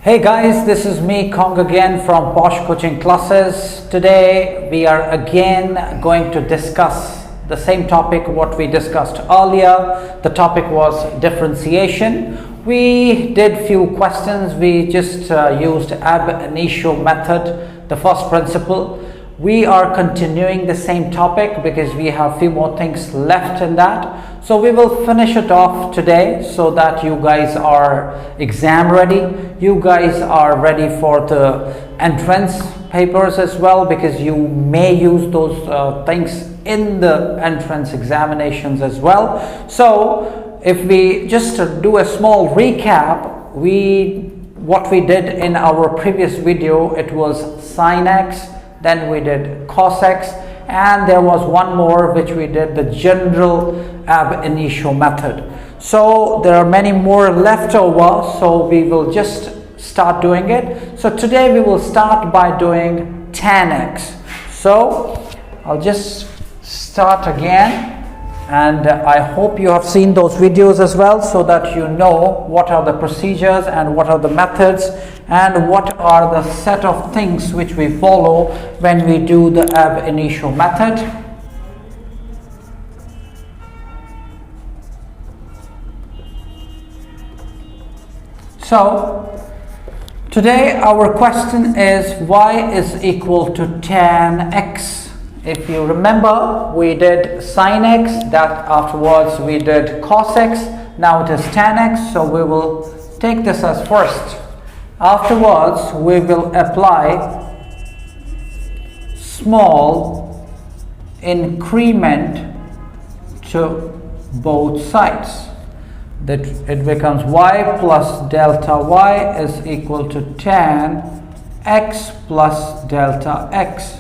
Hey guys, this is me Kong again from Posh coaching classes. Today we are again going to discuss the same topic what we discussed earlier. The topic was differentiation. We did few questions. We just used ab initio method, the first principle. We are continuing the same topic because we have few more things left in that. So we will finish it off today so that you guys are exam ready. You guys are ready for the entrance papers as well, because you may use those things in the entrance examinations as well. So if we just do a small recap, what we did in our previous video, it was sin x, then we did cos x, and there was one more which we did, the general ab initio method. So there are many more left over, so we will just start doing it. So today we will start by doing tan x. So I'll just start again, and I hope you have seen those videos as well, so that you know what are the procedures and what are the methods and what are the set of things which we follow when we do the ab initio method. So today our question is y is equal to tan x. If you remember, we did sin x, that afterwards we did cos x, now it is tan x, so we will take this as first. Afterwards we will apply small increment to both sides. That it becomes y plus delta y is equal to tan x plus delta x.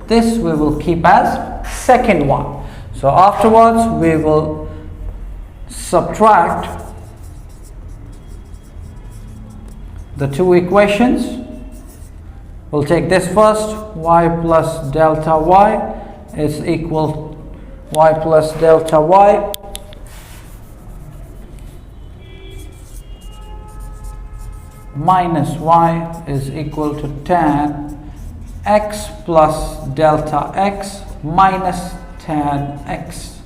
This we will keep as second one. So afterwards we will subtract the two equations. We'll take this first, y plus delta y is equal y plus delta y minus y is equal to tan x plus delta x minus tan x.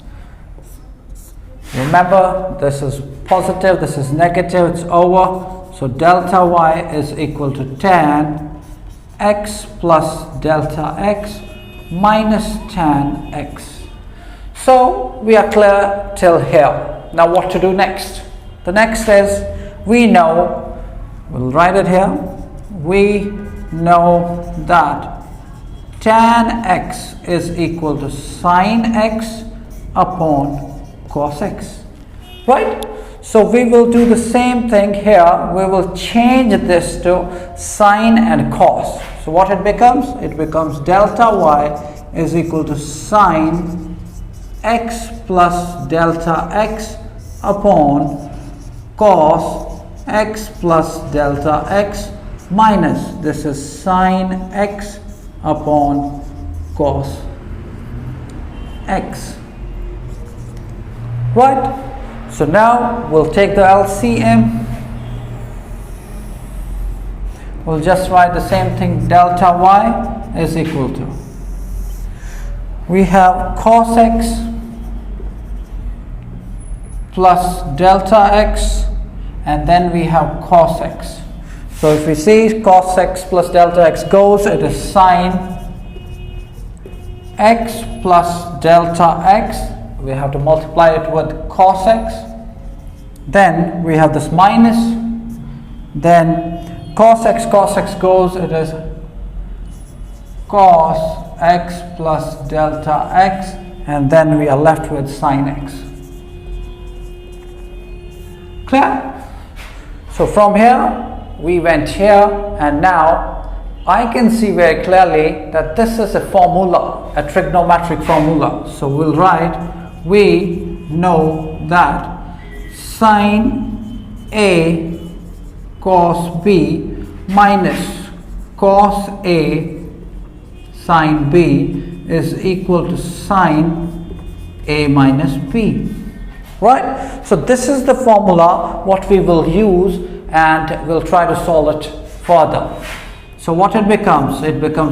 Remember, this is positive, this is negative, it's over. So delta y is equal to tan x plus delta x minus tan x. So we are clear till here. Now what to do next? The next is, we know, we'll write it here, we know that tan x is equal to sin x upon cos x, right? So we will do the same thing here. We will change this to sin and cos. So what it becomes? It becomes delta y is equal to sin x plus delta x upon cos x plus delta x minus, this is sin x upon cos x, right? So now we'll take the LCM. We'll just write the same thing, delta y is equal to, we have cos x plus delta x, and then we have cos x. So if we see cos x plus delta x goes, it is sin x plus delta x. We have to multiply it with cos x. Then we have this minus. Then cos x goes, it is cos x plus delta x. And then we are left with sin x. Clear? So from here, we went here, and now I can see very clearly that this is a formula, a trigonometric formula. So we'll write, we know that sin A cos B minus cos A sin B is equal to sin A minus B, right? So this is the formula what we will use and we'll try to solve it further. So what it becomes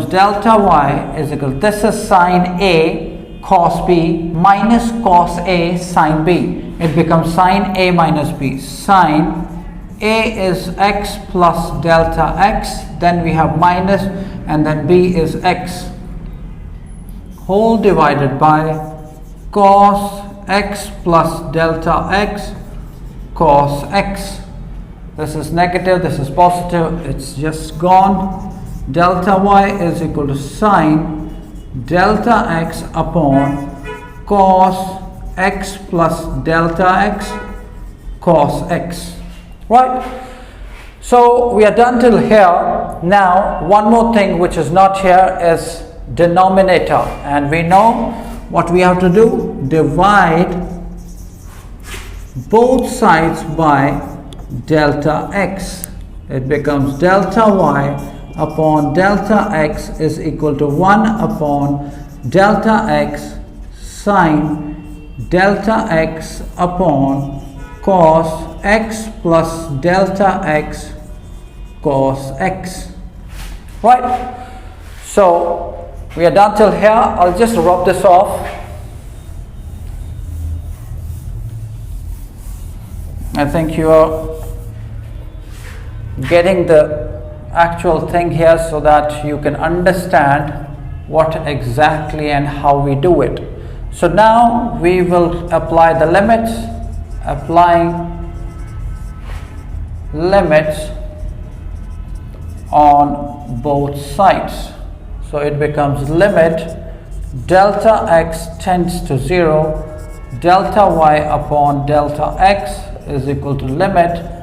delta y is equal, this is sine A cos B minus cos A sine B. It becomes sine A minus B. Sine A is x plus delta x, then we have minus, and then B is x, whole divided by cos x plus delta x cos x. This is negative, this is positive, it's just gone. Delta y is equal to sine delta x upon cos x plus delta x cos x. Right? So we are done till here. Now one more thing which is not here is denominator, and we know what we have to do: divide both sides by delta x. It becomes delta y upon delta x is equal to 1 upon delta x sine delta x upon cos x plus delta x cos x. Right? So we are done till here. I'll just rub this off. I think you are getting the actual thing here so that you can understand what exactly and how we do it. So now we will apply the limits, applying limits on both sides. So it becomes limit delta x tends to 0, delta y upon delta x is equal to limit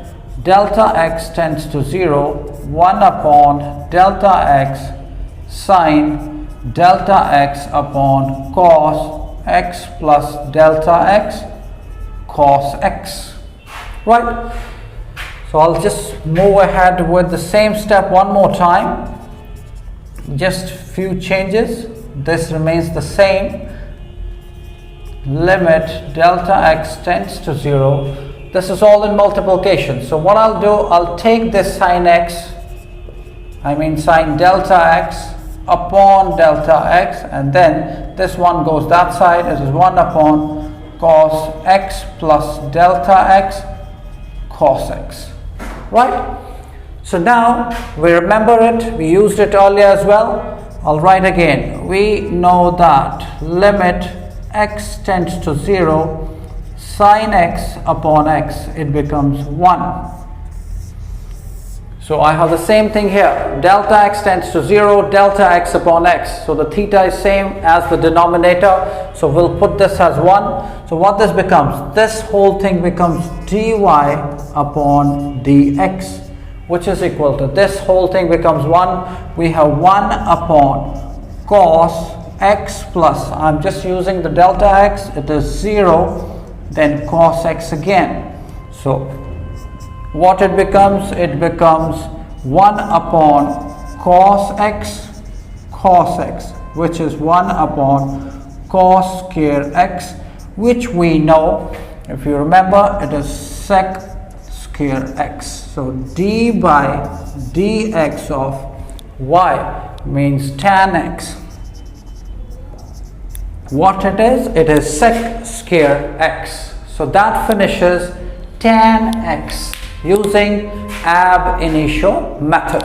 delta x tends to 0, 1 upon delta x sine delta x upon cos x plus delta x cos x. Right? So I'll just move ahead with the same step one more time. Just few changes. This remains the same. Limit delta x tends to 0. This is all in multiplication. So what I'll do, I'll take this sine x, sine delta x upon delta x, and then this one goes that side. It is 1 upon cos x plus delta x cos x. Right? So now we remember it. We used it earlier as well. I'll write again. We know that limit x tends to 0, sine x upon x, it becomes 1. So I have the same thing here. Delta x tends to 0, delta x upon x. So the theta is same as the denominator. So we'll put this as 1. So what this becomes? This whole thing becomes dy upon dx, which is equal to, this whole thing becomes 1. We have 1 upon cos x plus, I'm just using the delta x, it is 0, then cos x again. So what it becomes? It becomes 1 upon cos x, which is 1 upon cos square x, which we know, if you remember, it is sec square x. So d by dx of y means tan x. What it is sec square x. So that finishes tan x using ab initio method.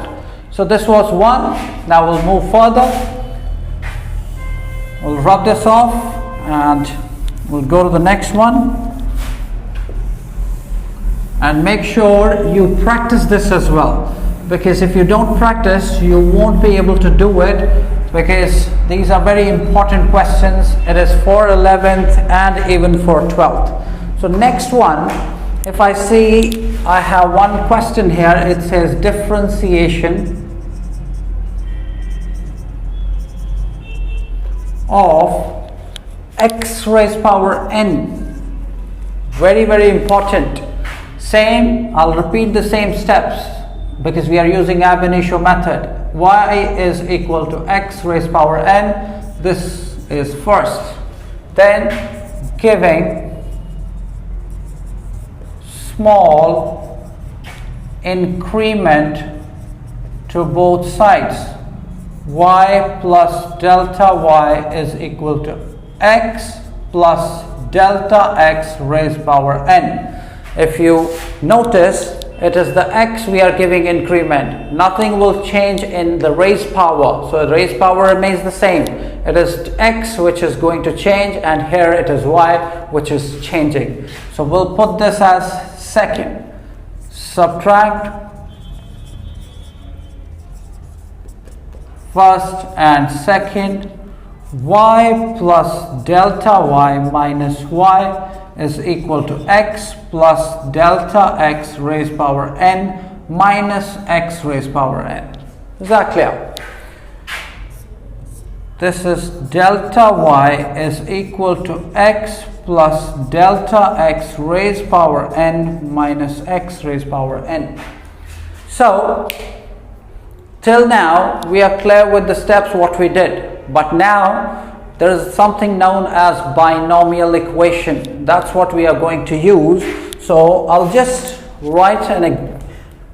So this was 1. Now we'll move further. We'll rub this off and we'll go to the next one. And make sure you practice this as well, because if you don't practice, you won't be able to do it, because these are very important questions. It is for 11th and even for 12th. So next one, if I see I have one question here, it says differentiation of x raised power n. Very, very important. Same, I'll repeat the same steps because we are using ab initio method. Y is equal to x raised power n. This is first. Then giving small increment to both sides. Y plus delta y is equal to x plus delta x raised power n. If you notice, it is the x we are giving increment. Nothing will change in the raised power. So the raised power remains the same. It is x which is going to change, and here it is y which is changing. So we'll put this as second. Subtract first and second. Y plus delta y minus y is equal to x plus delta x raised power n minus x raised power n. Is that clear? This is delta y is equal to x plus delta x raised power n minus x raised power n. So till now we are clear with the steps what we did. But now there is something known as binomial equation. That's what we are going to use. So I'll just write a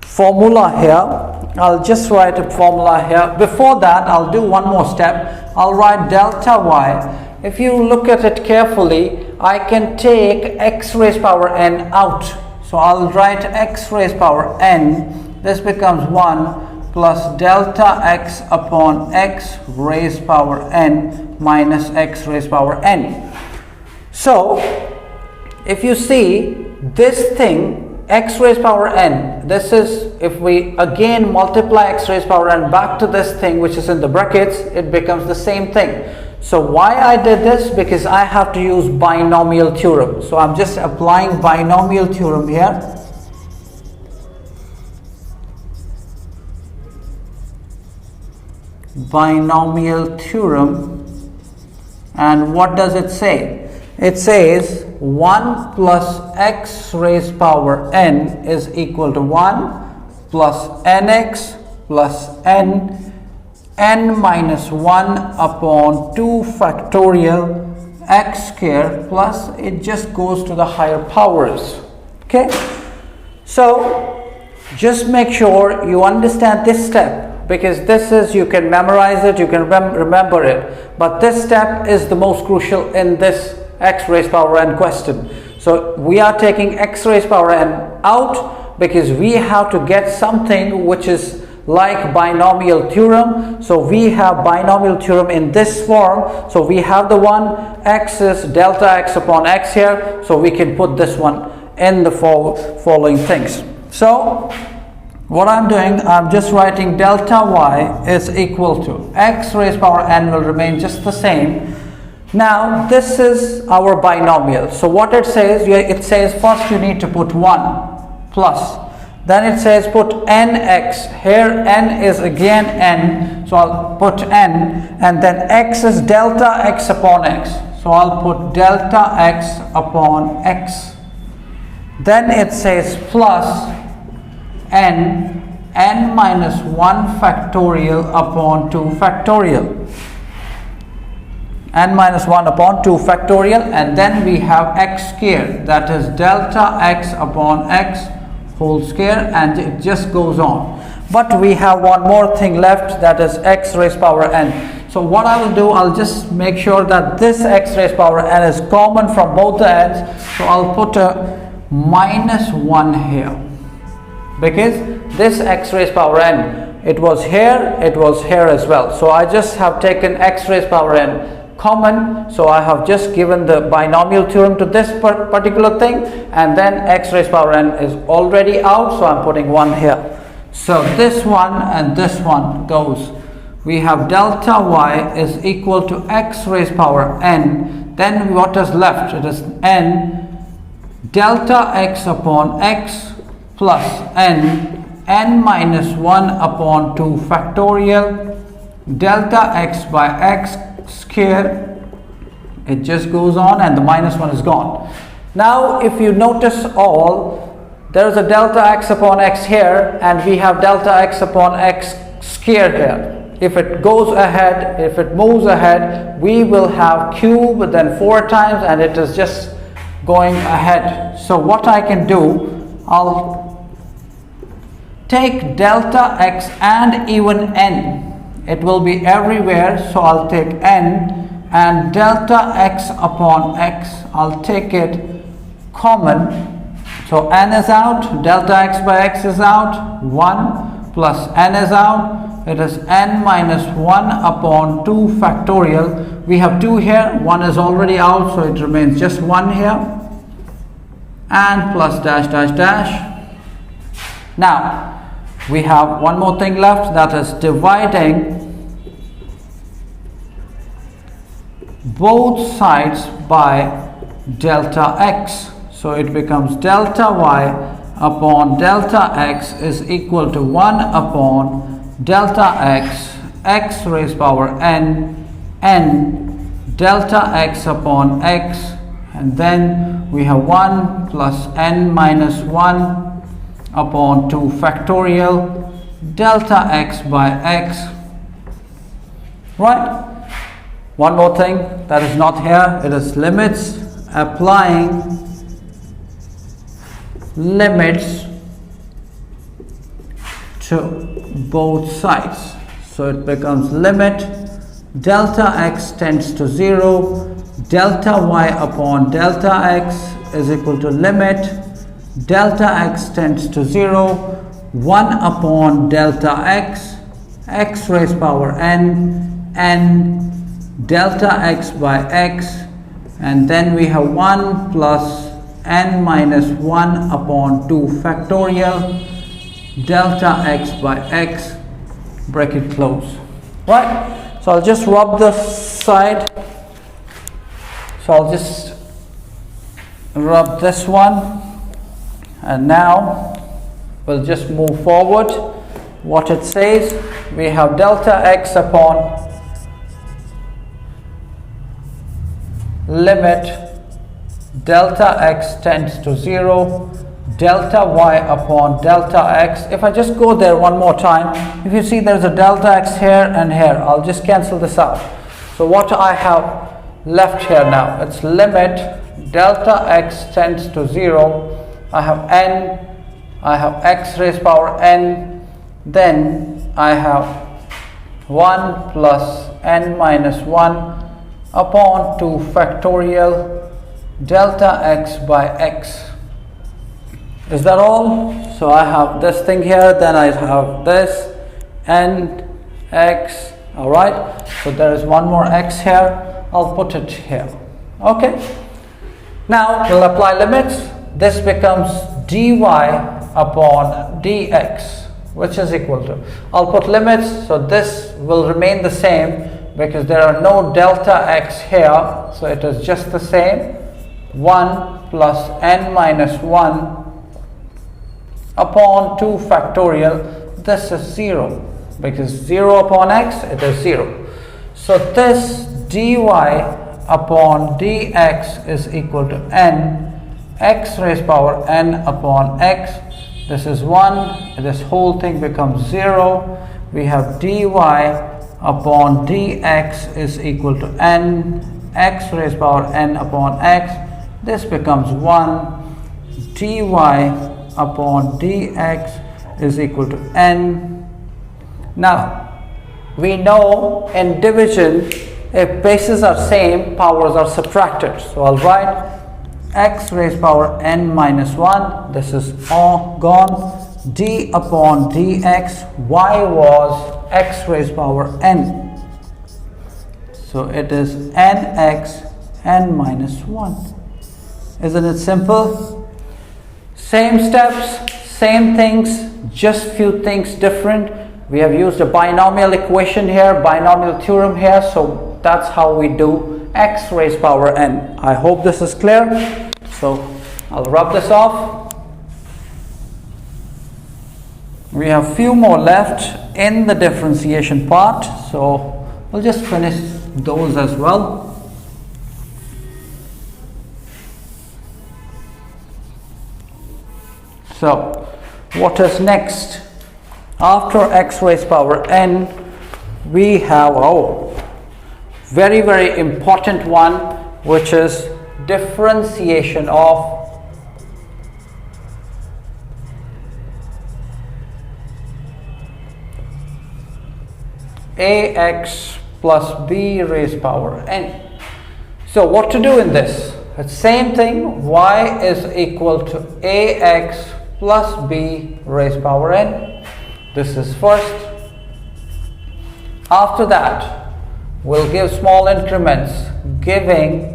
formula here. I'll just write a formula here. Before that, I'll do one more step. I'll write delta y. If you look at it carefully, I can take x raised power n out. So I'll write x raised power n. This becomes 1 plus delta x upon x raised power n minus x raised power n. So if you see this thing, x raised power n, this is, if we again multiply x raised power n back to this thing which is in the brackets, it becomes the same thing. So why I did this? Because I have to use binomial theorem. So I'm just applying binomial theorem here. Binomial theorem, and what does it say? It says 1 plus x raised power n is equal to 1 plus nx plus n minus 1 upon 2 factorial x squared, plus it just goes to the higher powers. Okay, so just make sure you understand this step, because this is, you can memorize it, you can remember it, but this step is the most crucial in this x raised power n question. So we are taking x raised power n out because we have to get something which is like binomial theorem. So we have binomial theorem in this form. So we have the one x is delta x upon x here, so we can put this one in the following things. So what I'm doing, I'm just writing delta y is equal to x raised power n will remain just the same. Now this is our binomial. So what it says first you need to put 1 plus, then it says put nx. Here n is again n, so I'll put n, and then x is delta x upon x, so I'll put delta x upon x. Then it says plus n minus 1 factorial upon 2 factorial, n minus 1 upon 2 factorial, and then we have x squared, that is delta x upon x whole square, and it just goes on. But we have one more thing left, that is x raised power n. So what I will do, I'll just make sure that this x raised power n is common from both the ends. So I'll put a minus 1 here, because this x raised power n, it was here as well. So I just have taken x raised power n common, so I have just given the binomial theorem to this particular thing, and then x raised power n is already out, so I'm putting 1 here. So this one and this one goes. We have delta y is equal to x raised power n. Then what is left? It is n delta x upon x plus n minus 1 upon 2 factorial delta x by x square. It just goes on, and the minus 1 is gone. Now if you notice all, there is a delta x upon x here, and we have delta x upon x square here. If it goes ahead, if it moves ahead, we will have cube then 4 times, and it is just going ahead. So what I can do, I'll take delta x and even n. It will be everywhere, so I'll take n, and delta x upon x, I'll take it common. So n is out, delta x by x is out, 1 plus n is out, it is n minus 1 upon 2 factorial. We have 2 here, 1 is already out, so it remains just 1 here, and plus dash dash dash. Now we have one more thing left, that is dividing both sides by delta x. So it becomes delta y upon delta x is equal to 1 upon delta x, x raised power n, delta x upon x, and then we have 1 plus n minus 1 upon 2 factorial, delta x by x. Right? One more thing that is not here, it is limits, applying limits to both sides. So it becomes limit delta x tends to 0, delta y upon delta x is equal to limit delta x tends to 0, 1 upon delta x, x raised power n, delta x by x, and then we have 1 plus n minus 1 upon 2 factorial, delta x by x, bracket close. Right? So I'll just rub this side. So I'll just rub this one, and now we'll just move forward. What it says, we have delta x upon limit delta x tends to 0, delta y upon delta x. If I just go there one more time, if you see there's a delta x here and here, I'll just cancel this out. So what I have left here now, it's limit delta x tends to 0, I have n, I have x raised power n, then I have 1 plus n minus 1 upon 2 factorial, delta x by x. Is that all? So I have this thing here, then I have this n x. All right, so there is one more x here, I'll put it here. Okay, now we'll apply limits. This becomes dy upon dx, which is equal to, I'll put limits, so this will remain the same because there are no delta x here, so it is just the same, 1 plus n minus 1 upon 2 factorial. This is 0 because 0 upon x, it is 0. So this dy upon dx is equal to n, x raised power n upon x. This is 1, this whole thing becomes 0. We have dy upon dx is equal to n, x raised power n upon x. This becomes 1, dy upon dx is equal to n. Now we know in division, if bases are same, powers are subtracted. So I'll write x raised power n minus 1, this is all gone, d upon dx, y was x raised power n, so it is nx n minus 1. Isn't it simple? Same steps, same things, just few things different. We have used a binomial equation here, binomial theorem here, so that's how we do x raised power n. I hope this is clear. So I'll rub this off. We have few more left in the differentiation part, so we'll just finish those as well. So what is next? After x raised power n, we have very, very important one, which is differentiation of ax plus b raised power n. So what to do in this? It's same thing, y is equal to ax plus b raised power n. This is first. After that, we'll give small increments, giving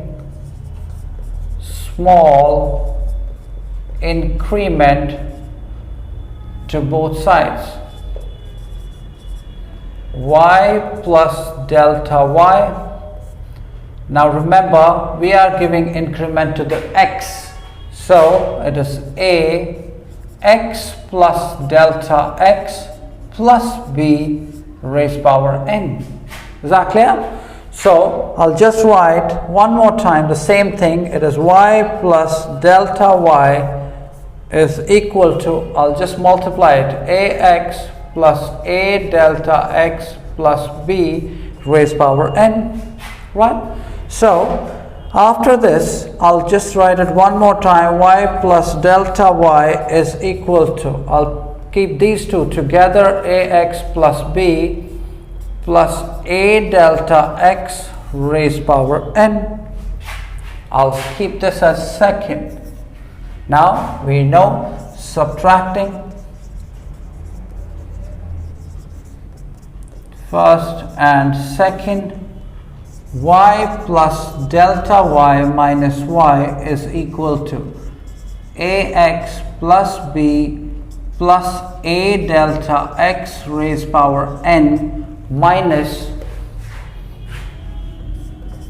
small increment to both sides. Y plus delta y. Now remember, we are giving increment to the x, so it is a x plus delta x plus b raised power n. Is that clear? So I'll just write one more time the same thing. It is y plus delta y is equal to, I'll just multiply it, ax plus a delta x plus b raised power n, right? So after this, I'll just write it one more time. Y plus delta y is equal to, I'll keep these two together, ax plus b plus a delta x raised power n. I'll keep this as second. Now we know subtracting first and second, y plus delta y minus y is equal to ax plus b plus a delta x raised power n minus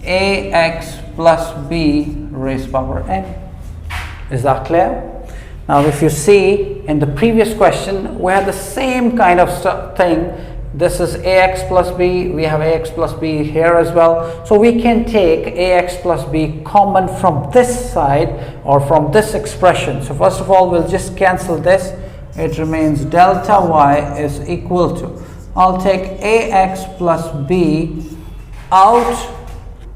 ax plus b raised power n. Is that clear? Now if you see in the previous question, we had the same kind of thing. This is ax plus b, we have ax plus b here as well. So we can take ax plus b common from this side or from this expression. So first of all, we'll just cancel this. It remains delta y is equal to, I'll take ax plus b out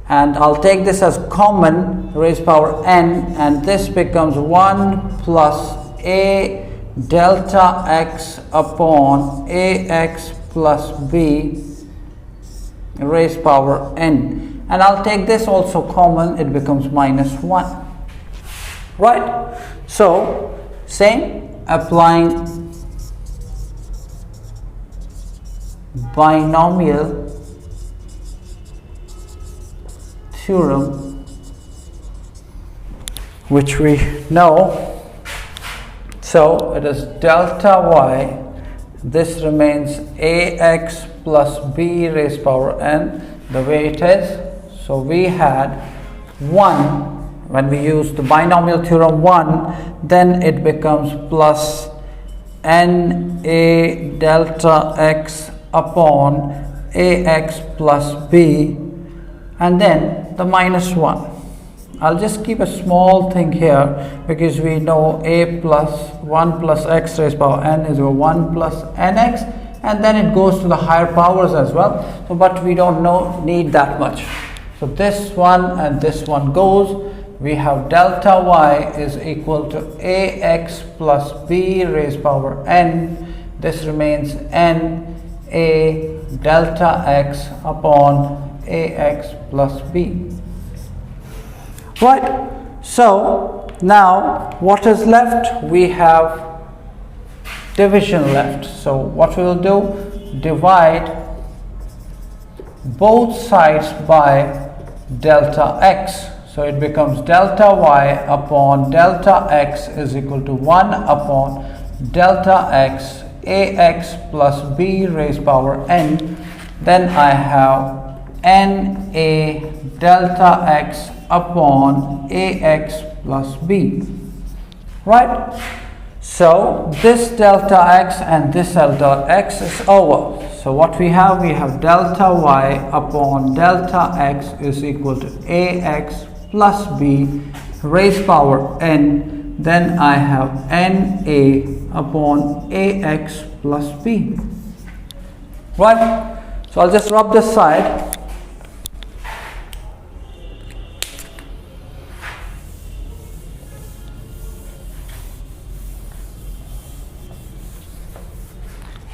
and I'll take this as common, raised power n, and this becomes 1 plus a delta x upon ax plus b raised power n, and I'll take this also common, it becomes minus 1, right? So same, applying binomial theorem, which we know. So it is delta y, this remains ax plus b raised power n the way it is. So we had 1 when we use the binomial theorem 1, then it becomes plus n a delta x upon ax plus b, and then the minus 1. I'll just keep a small thing here because we know a plus 1 plus x raised power n is 1 plus nx, and then it goes to the higher powers as well. So but we don't need that much. So this one and this one goes. We have delta y is equal to ax plus b raised power n. This remains n a delta x upon ax plus b. Right, so now what is left? We have division left. So what we will do, divide both sides by delta x. So it becomes delta y upon delta x is equal to 1 upon delta x ax plus b raised power n. Then I have n a delta x upon ax plus b, right? So this delta x and this delta x is over. So what we have delta y upon delta x is equal to ax plus b raised power n. Then I have n a upon ax plus b, right? So I'll just rub this side.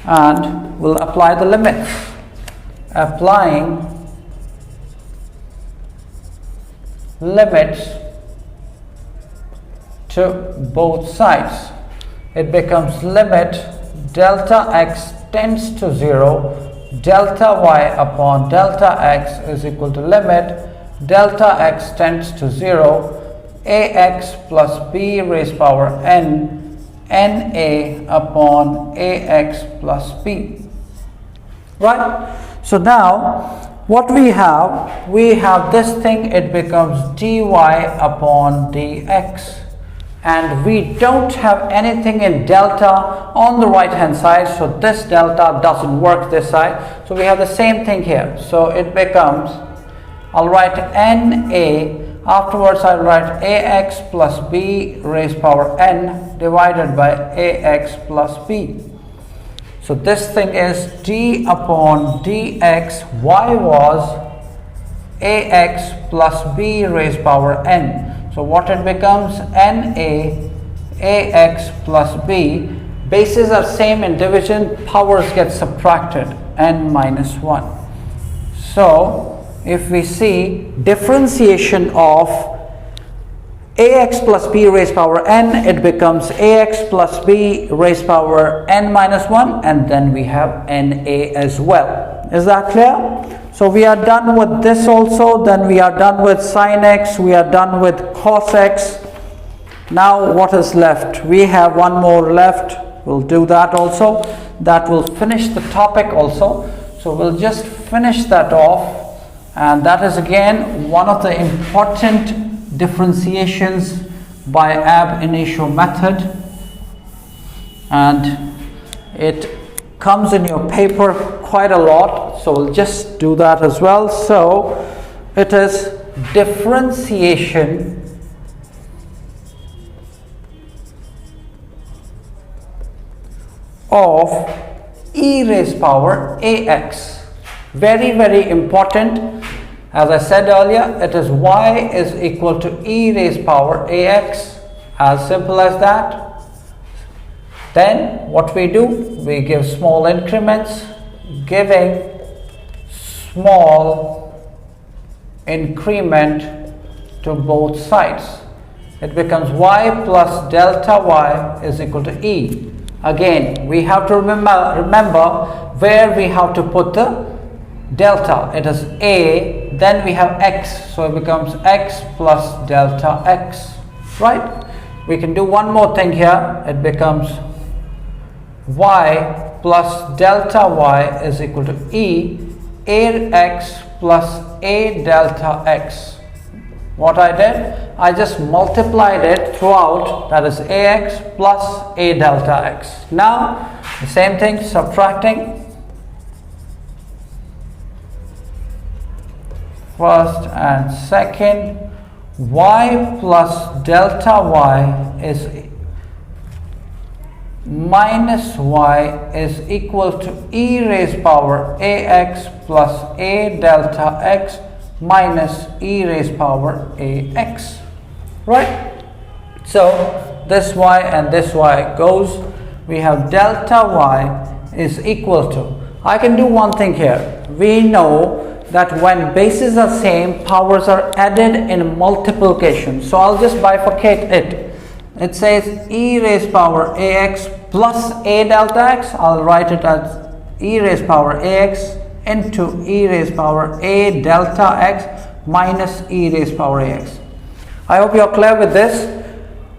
And we'll apply the limits. applying limits to both sides. It becomes limit delta x tends to 0, delta y upon delta x is equal to limit delta x tends to 0, ax plus b raised power n, na upon ax plus b. Right? So now what we have this thing, it becomes dy upon dx, and we don't have anything in delta on the right hand side, so this delta doesn't work this side, so we have the same thing here. So it becomes, I'll write na, afterwards I'll write ax plus b raised power n divided by ax plus b. So this thing is d upon dx, y was ax plus b raised power n. So what it becomes, na ax plus b, bases are same in division, powers get subtracted, n minus 1. So if we see differentiation of ax plus b raised power n, it becomes ax plus b raised power n minus 1, and then we have na as well. Is that clear? So we are done with this also, then we are done with sin x, we are done with cos x. Now what is left? We have one more left. We'll do that also. That will finish the topic also. So we'll just finish that off, and that is again one of the important differentiations by ab initio method, and it comes in your paper quite a lot, so we'll just do that as well. So it is differentiation of e raised power ax. Very, very important. As I said earlier, it is y is equal to e raised power ax, as simple as that. Then what we do, we give small increments, giving small increment to both sides. It becomes y plus delta y is equal to e. Again, we have to remember where we have to put the delta. It is a, then we have x, so it becomes x plus delta x. Right? We can do one more thing here. It becomes y plus delta y is equal to e ax plus a delta x. What I did, I just multiplied it throughout, that is ax plus a delta x. Now the same thing, subtracting first and second, y plus delta y is minus y is equal to e raised power ax plus a delta x minus e raised power ax. Right? So this y and this y goes. We have delta y is equal to, I can do one thing here. We know that when bases are same, powers are added in multiplication. So I'll just bifurcate it. It says e raised power ax plus a delta x. I'll write it as e raised power ax into e raised power a delta x minus e raised power ax. I hope you're clear with this.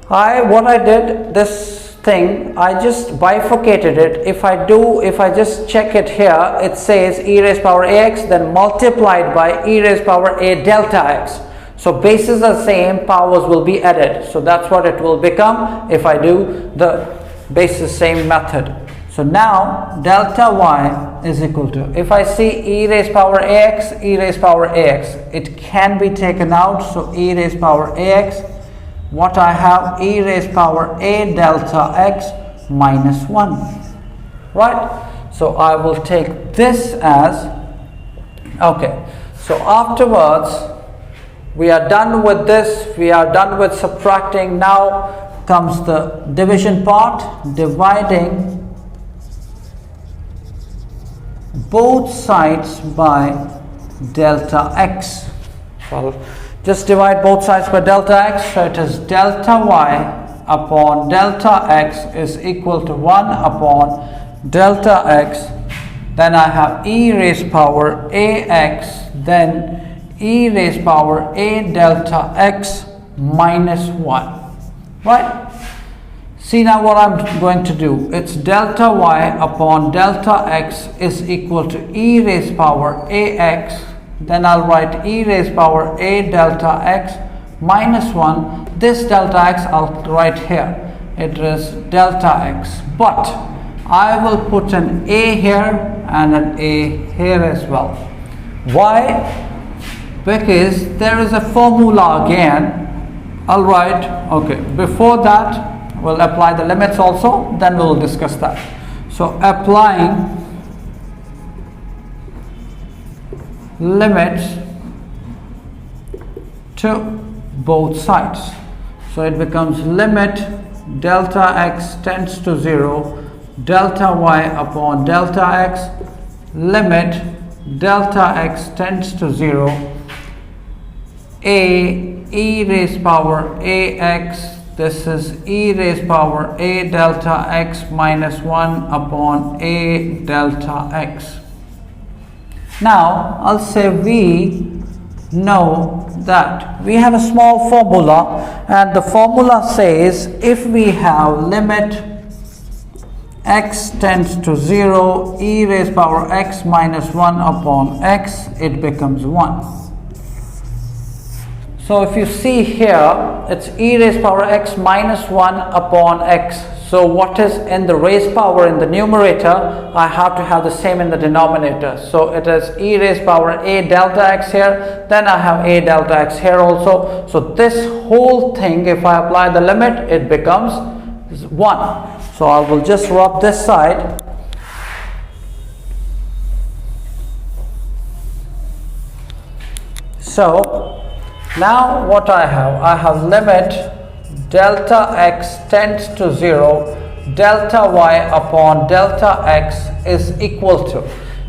What I did, this thing, I just bifurcated it. If I just check it here, it says e raised power ax, then multiplied by e raised power a delta x. So bases are same, powers will be added. So that's what it will become if I do the bases same method. So now delta y is equal to, if I see e raised power ax, e raised power ax, it can be taken out. So e raised power ax, what I have, e raised power a delta x minus 1. Right? So I will take this as, okay. So afterwards, we are done with this, we are done with subtracting. Now comes the division part, dividing both sides by delta x. So I'll just divide both sides by delta x. So it is delta y upon delta x is equal to 1 upon delta x. Then I have e raised power ax, then e raised power a delta x minus 1. Right? See now what I'm going to do. It's delta y upon delta x is equal to e raised power ax. Then I'll write e raised power a delta x minus 1. This delta x I'll write here. It is delta x. But I will put an a here and an a here as well. Why? Because there is a formula again. I'll write, okay, before that we'll apply the limits also, then we'll discuss that. So applying limits to both sides. So it becomes limit delta x tends to 0, delta y upon delta x, limit delta x tends to 0, a e raised power ax, this is e raised power a delta x minus 1 upon a delta x. Now I'll say we know that we have a small formula, and the formula says if we have limit x tends to 0, e raised power x minus 1 upon x, it becomes 1. So if you see here, it's e raised power x minus 1 upon x. So what is in the raised power in the numerator, I have to have the same in the denominator. So it is e raised power a delta x here, then I have a delta x here also. So this whole thing, if I apply the limit, it becomes 1. So I will just rub this side. So now what I have limit delta x tends to 0, delta y upon delta x is equal to,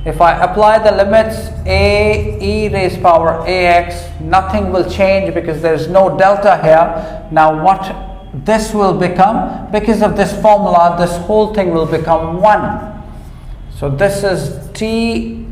if I apply the limits a e raised power ax, nothing will change because there is no delta here. Now what this will become, because of this formula, this whole thing will become 1. So this is dy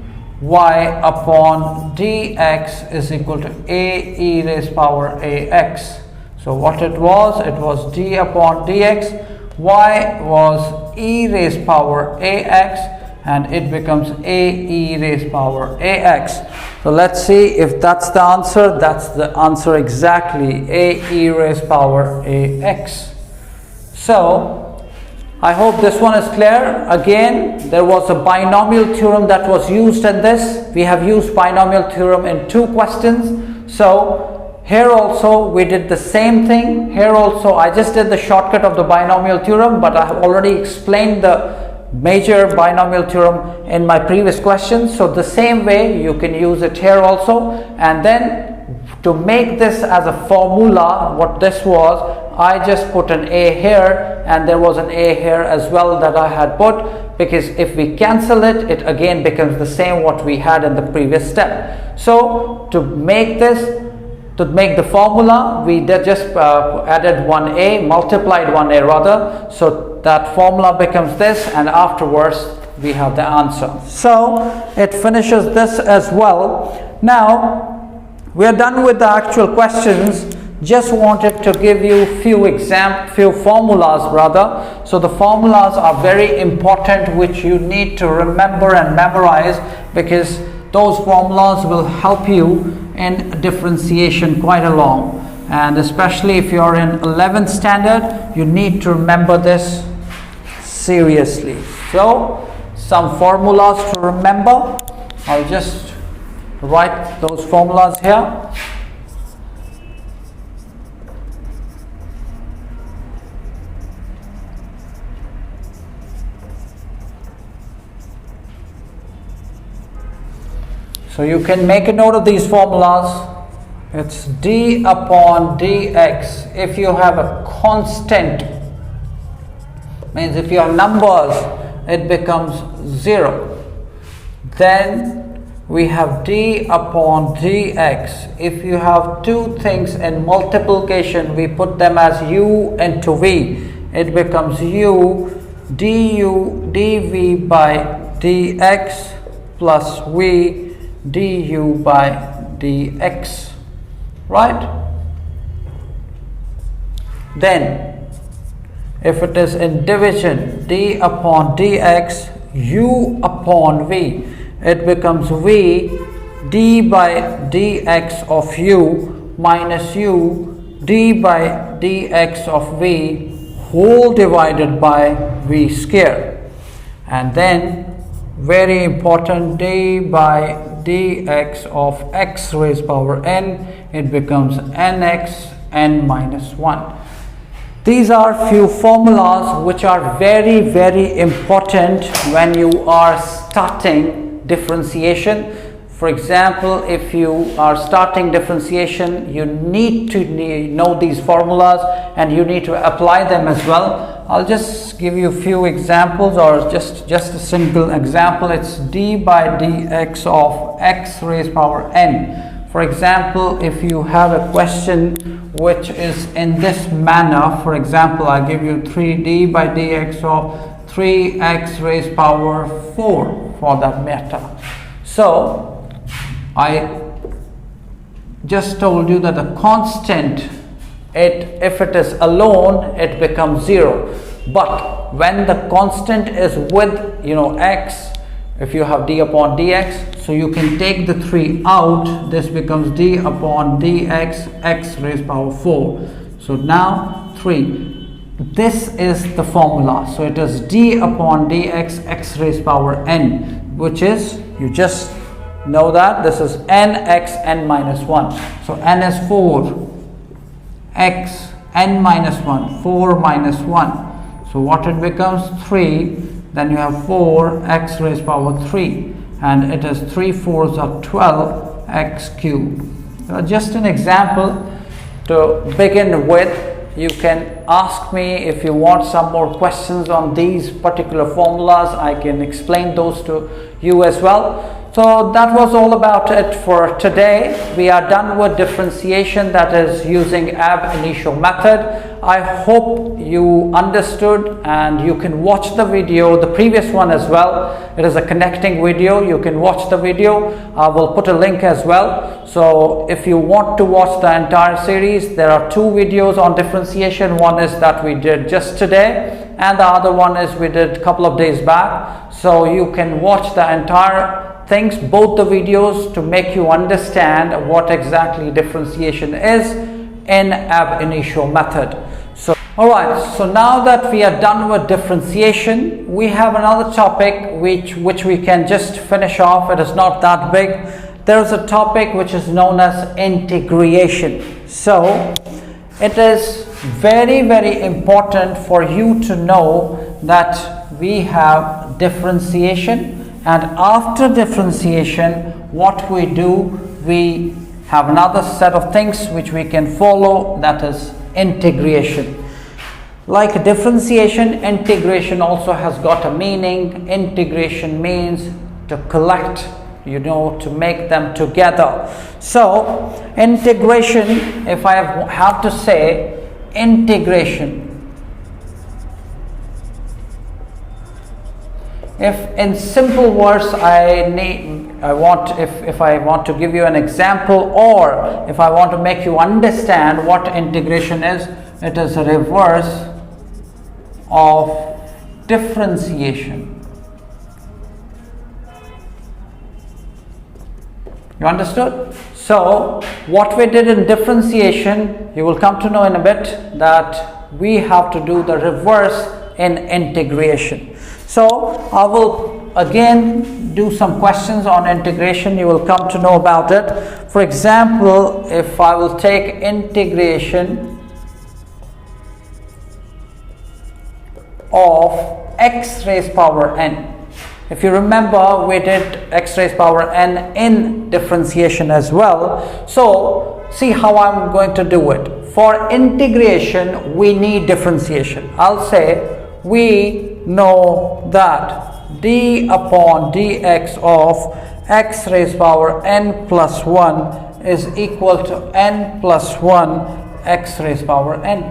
upon dx is equal to a e raised power ax. So what it was d upon dx, y was e raised power ax, and it becomes a e raised power ax. So let's see if that's the answer. That's the answer exactly, a e raised power ax. So I hope this one is clear. Again, there was a binomial theorem that was used in this. We have used binomial theorem in 2 questions. So here also we did the same thing. Here also I just did the shortcut of the binomial theorem, but I have already explained the major binomial theorem in my previous questions. So the same way you can use it here also. And then to make this as a formula, what this was, I just put an a here, and there was an a here as well that I had put, because if we cancel it, it again becomes the same what we had in the previous step. So to make this, to make the formula, we just added 1a, multiplied 1a rather, so that formula becomes this, and afterwards we have the answer. So it finishes this as well. Now we are done with the actual questions. Just wanted to give you few formulas rather. So the formulas are very important, which you need to remember and memorize, because those formulas will help you in differentiation quite a long. And especially if you are in 11th standard, you need to remember this seriously. So some formulas to remember. I'll just write those formulas here. So you can make a note of these formulas. It's d upon dx. If you have a constant, means if you have numbers, it becomes 0. Then we have d upon dx. If you have two things in multiplication, we put them as u into v. It becomes u du dv by dx plus v du by dx, right? Then if it is in division, d upon dx, u upon v, it becomes v d by dx of u minus u d by dx of v whole divided by v square. And then very important, d by dx of x raised power n, it becomes nx n minus 1. These are few formulas which are very, very important when you are starting differentiation. For example, if you are starting differentiation, you need to know these formulas and you need to apply them as well. I'll just give you a few examples, or just a single example. It's d by dx of x raised power n. For example, if you have a question which is in this manner, for example, I give you 3d by dx of 3x raised power 4 for that matter. So I just told you that the constant, if it is alone, it becomes 0. But when the constant is with x, if you have d upon dx, so you can take the 3 out, this becomes d upon dx x raised power 4. So now 3. This is the formula. So it is d upon dx x raised power n, which is, you just know that this is nx n minus 1. So n is 4, x n minus 1, 4 minus 1. So what it becomes? 3. Then you have 4 x raised power 3, and it is 3 4s are 12 x cubed. Just an example to begin with. You can ask me if you want some more questions on these particular formulas. I can explain those to you as well. So that was all about it for today. We are done with differentiation, that is using ab initio method. I hope you understood, and you can watch the video, the previous one as well. It is a connecting video. You can watch the video. I will put a link as well. So if you want to watch the entire series, there are 2 videos on differentiation. One is that we did just today, and the other one is we did a couple of days back. So you can watch the entire things, both the videos, to make you understand what exactly differentiation is in ab initio method. So alright, so now that we are done with differentiation, we have another topic which we can just finish off. It is not that big. There is a topic which is known as integration. So it is very, very important for you to know that we have differentiation, and after differentiation, what we do, we have another set of things which we can follow, that is integration. Like differentiation, integration also has got a meaning. Integration means to collect, to make them together. So integration, if I have to say integration, if in simple words if I want to give you an example, or if I want to make you understand what integration is, it is a reverse of differentiation. You understood? So what we did in differentiation, you will come to know in a bit that we have to do the reverse in integration. So I will again do some questions on integration. You will come to know about it. For example, if I will take integration of x raised power n. If you remember, we did x raised power n in differentiation as well. So see how I'm going to do it. For integration, we need differentiation. I'll say we know that d upon dx of x raised power n plus 1 is equal to n plus 1 x raised power n.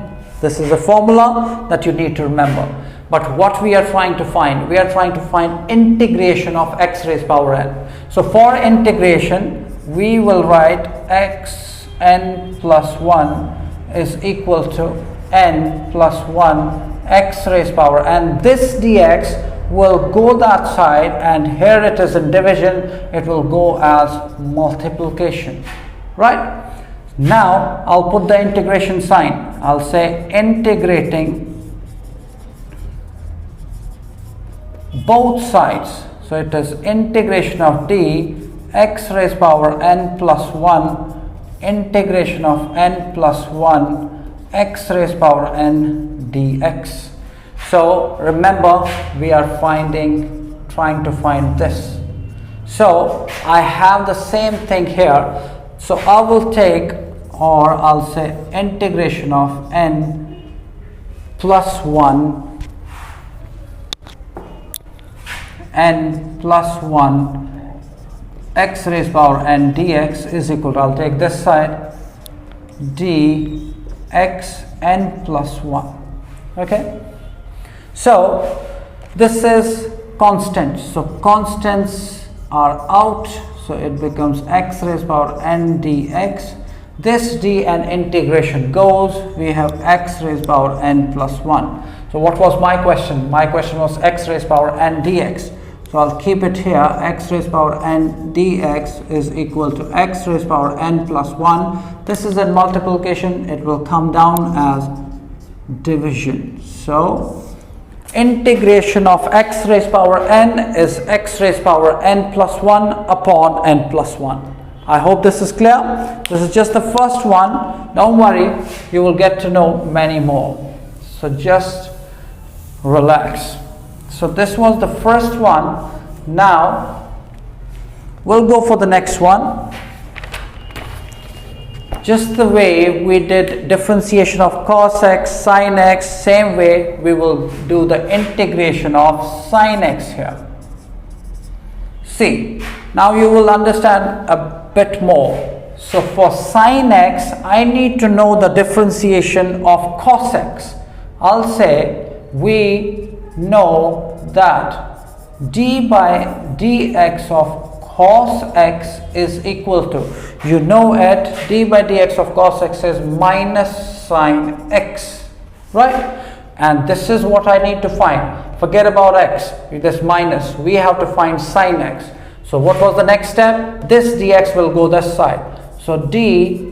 This is a formula that you need to remember. But what we are trying to find? We are trying to find integration of x raised power n. So for integration, we will write x n plus 1 is equal to n plus 1 x raised power, and this dx will go that side, and here it is in division, it will go as multiplication, right? Now I'll put the integration sign. I'll say integrating both sides. So it is integration of d x raised power n plus 1 integration of n plus 1 x raised power n dx. So remember, we are trying to find this. So I have the same thing here. So I will take, or I'll say integration of n plus 1 x raised power n dx is equal to, I'll take this side, dx n plus 1. Okay, so this is constant, so constants are out, so it becomes x raised power n dx. This d and integration goes, we have x raised power n plus 1. So what was my question? My question was x raised power n dx. So I'll keep it here, x raised power n dx is equal to x raised power n plus 1. This is in multiplication, it will come down as division. So integration of x raised power n is x raised power n plus 1 upon n plus 1. I hope this is clear. This is just the first one. Don't worry, you will get to know many more. So just relax. So this was the first one. Now we'll go for the next one. Just the way we did differentiation of cos x, sin x, same way we will do the integration of sin x here. See, now you will understand a bit more. So for sin x, I need to know the differentiation of cos x. I'll say we know that d by dx of cos x is equal to, you know it, d by dx of cos x is minus sin x, right? And this is what I need to find. Forget about x, this minus, we have to find sin x. So what was the next step? This dx will go this side. So d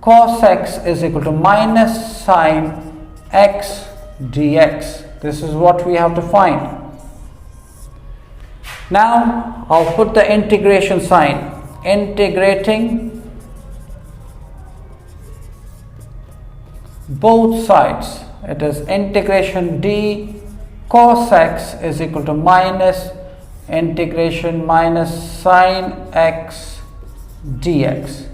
cos x is equal to minus sin x dx. This is what we have to find. Now I'll put the integration sign. Integrating both sides. It is integration d cos x is equal to minus integration minus sin x dx.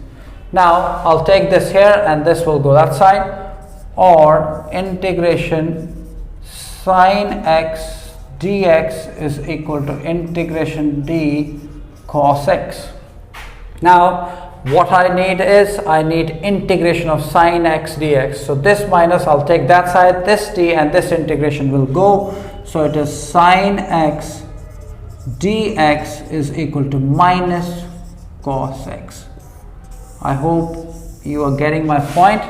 Now I'll take this here and this will go that side, or integration sin x dx is equal to integration d cos x. Now what I need is, I need integration of sin x dx. So this minus, I'll take that side, this d and this integration will go. So it is sin x dx is equal to minus cos x. I hope you are getting my point.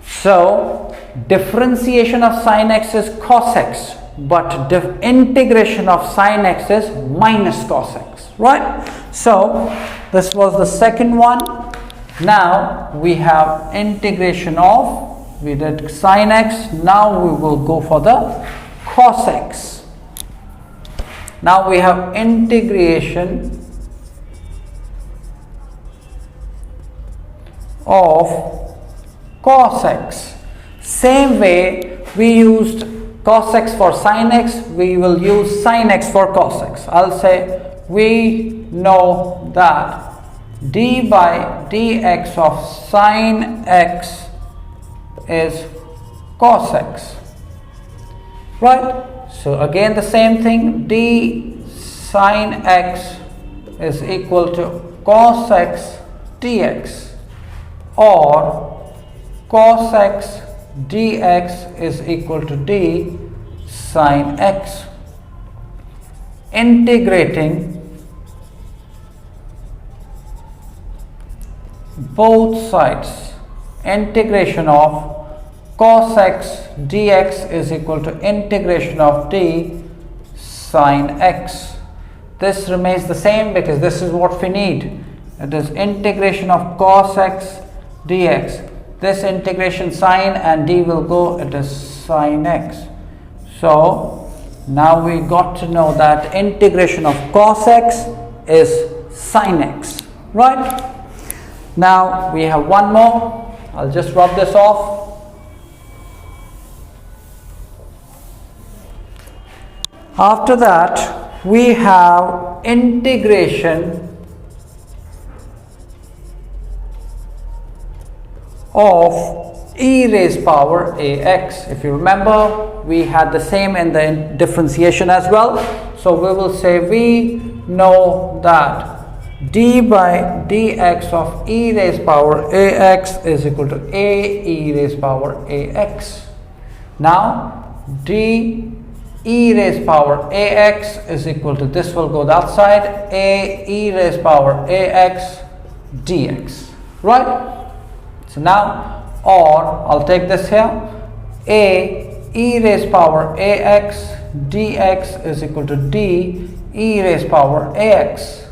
So differentiation of sin x is cos x, but integration of sin x is minus cos x, right? So this was the second one. Now we have integration of, we did sin x, now we will go for the cos x. Now we have integration of cos x. Same way we used cos x for sin x, we will use sin x for cos x. I'll say we know that d by dx of sin x is cos x, right? So again the same thing, d sine x is equal to cos x dx, or cos x dx is equal to d sine x. Integrating both sides, integration of cos x dx is equal to integration of d sine x. This remains the same because this is what we need. It is integration of cos x dx. This integration sine and d will go, it is sine x. So now we got to know that integration of cos x is sine x, right? Now we have one more. I'll just rub this off. After that, we have integration of e raised power ax. If you remember, we had the same in the differentiation as well. So we will say we know that d by dx of e raised power ax is equal to a e raised power ax. Now d e raised power ax is equal to, this will go that side, a e raised power ax dx, right? So now, or I'll take this here, a e raised power ax dx is equal to d e raised power ax.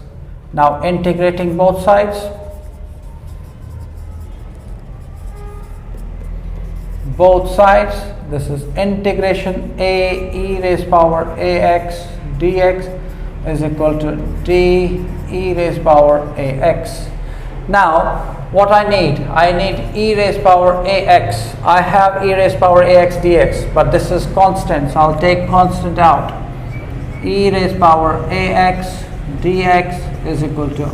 Now integrating both sides, this is integration a e raised power ax dx is equal to d e raised power ax. Now what I need e raised power ax. I have e raised power ax dx, but this is constant, so I'll take constant out. E raised power ax dx is equal to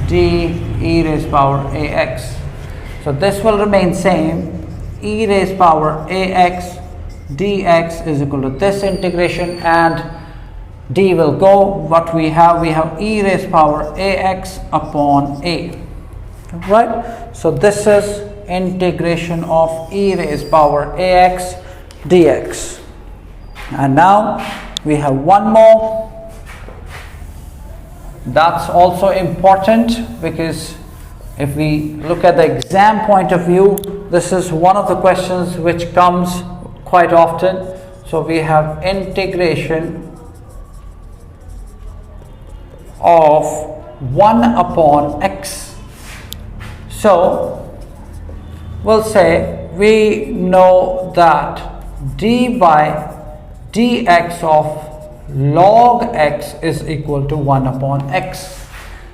d e raised power ax. So this will remain same. E raised power ax dx is equal to this integration, and d will go. What we have e raised power ax upon a, right? So this is integration of e raised power ax dx. And now we have one more. That's also important because if we look at the exam point of view, this is one of the questions which comes quite often. So we have integration of 1 upon x. So we'll say we know that d by dx of log x is equal to 1 upon x.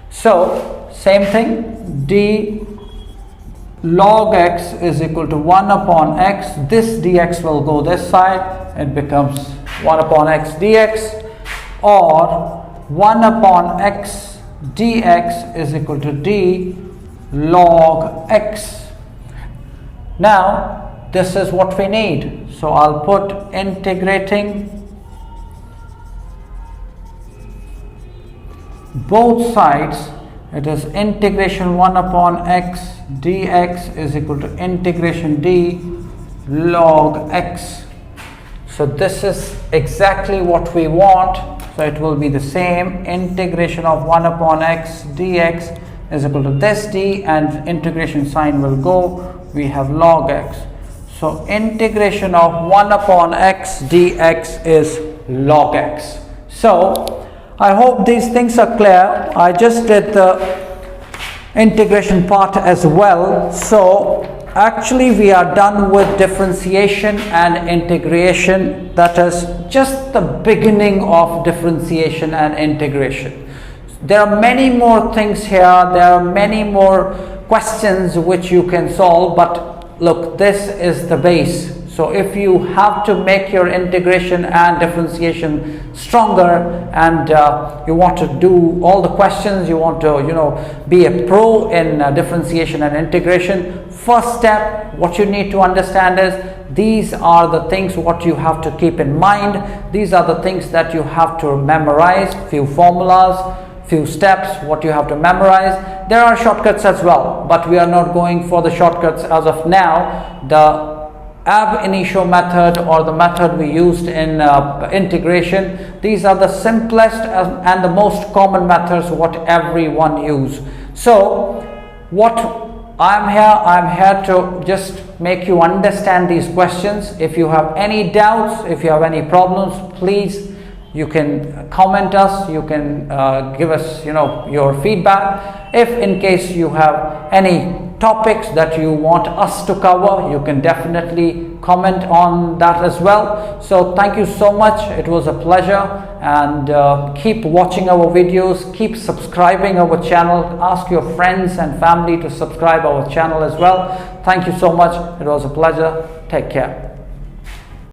So same thing, d log x is equal to 1 upon x. This dx will go this side, it becomes 1 upon x dx, or 1 upon x dx is equal to d log x. Now this is what we need, so I'll put integrating both sides. It is integration 1 upon x dx is equal to integration d log x. So this is exactly what we want. So it will be the same, integration of 1 upon x dx is equal to this d, and integration sign will go, we have log x. So integration of 1 upon x dx is log x. So I hope these things are clear. I just did the integration part as well. So actually we are done with differentiation and integration. That is just the beginning of differentiation and integration. There are many more things here. There are many more questions which you can solve, but look, this is the base. So if you have to make your integration and differentiation stronger, and you want to do all the questions, you want to be a pro in differentiation and integration, first step what you need to understand is These are the things what you have to keep in mind. These are the things that you have to memorize, few formulas, few steps what you have to memorize. There are shortcuts as well, but we are not going for the shortcuts as of now. The ab initio method, or the method we used in integration, these are the simplest and the most common methods what everyone use. So what I'm here to just make you understand these questions. If you have any doubts, if you have any problems, please, you can comment us, you can give us your feedback. If in case you have any topics that you want us to cover, you can definitely comment on that as well. So thank you so much, it was a pleasure, and keep watching our videos, keep subscribing our channel, ask your friends and family to subscribe our channel as well. Thank you so much, it was a pleasure, take care.